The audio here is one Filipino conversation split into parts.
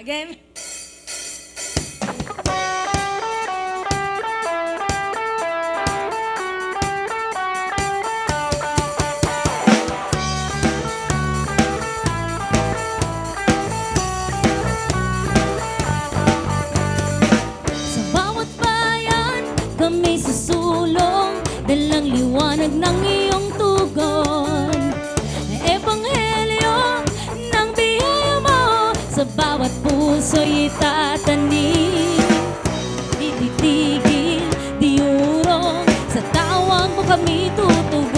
Game. Sa bawat bayan, kami susulong, dalang liwanag ng iyong tugon. Ebanghelyo ng biyaya mo, sa bawat puso'y itatanim. Di titigil, di urong, sa tawag mo kami tutugon.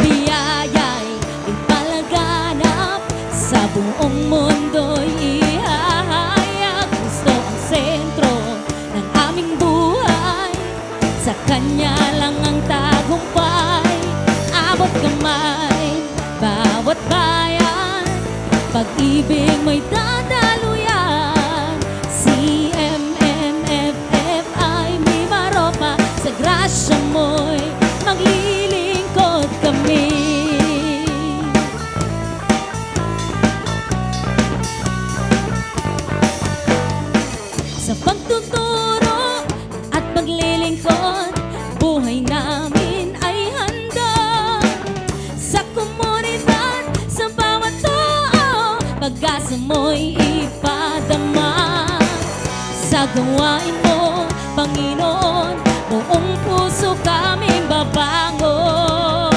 Biyaya'y ipalaganap, sa buong mundo'y ihahayag. Gusto ang sentro ng aming buhay, sa Kanya lang ang tagumpay. Abot kamay, bawat bayan, pag-ibig mo'y dadaluyan. CMMFF ay may maropa, sa grasya mo'y maglilingkod kami. Sa pagtuturo at paglilingkod, buhay namin ay handa. Sa komunidad, sa bawat tao, pag-asa mo'y ipadama. Sa gawain mo, Panginoon, buong puso kaming babangon.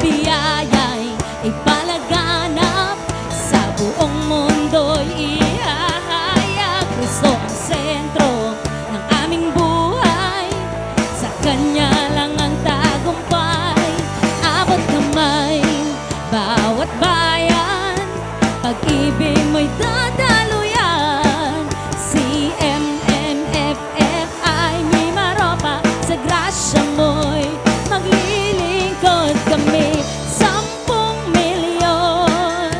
Biyaya'y ipalaganap, sa buong mundo'y ihahayag. Gusto ang sentro ng aming buhay, sa Kanya lang ang tagumpay. Abot kamay, bawat bayan, pag-ibig mo'y dadaluyan. CMMFF ay may maropa, sa grasya mo'y maglilingkod kami. 10 milyon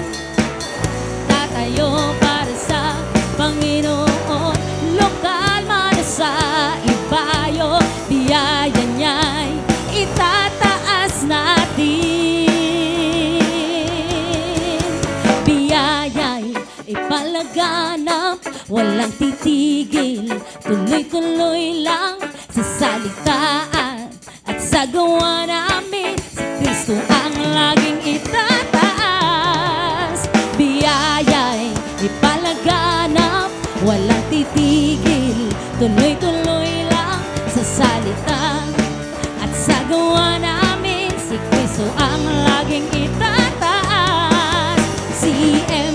tatayo para sa Panginoon, lokal man o sa ibayo. Biyaya niya'y itataas natin. Biyaya'y ipalaganap, walang titigil, tuloy-tuloy lang sa salitaan at sa gawa namin. Si Kristo ang laging itataas. Biyaya'y ipalaganap, walang titigil, tuloy-tuloy lang sa salita at sa gawa namin. Si Kristo ang laging itataas. CM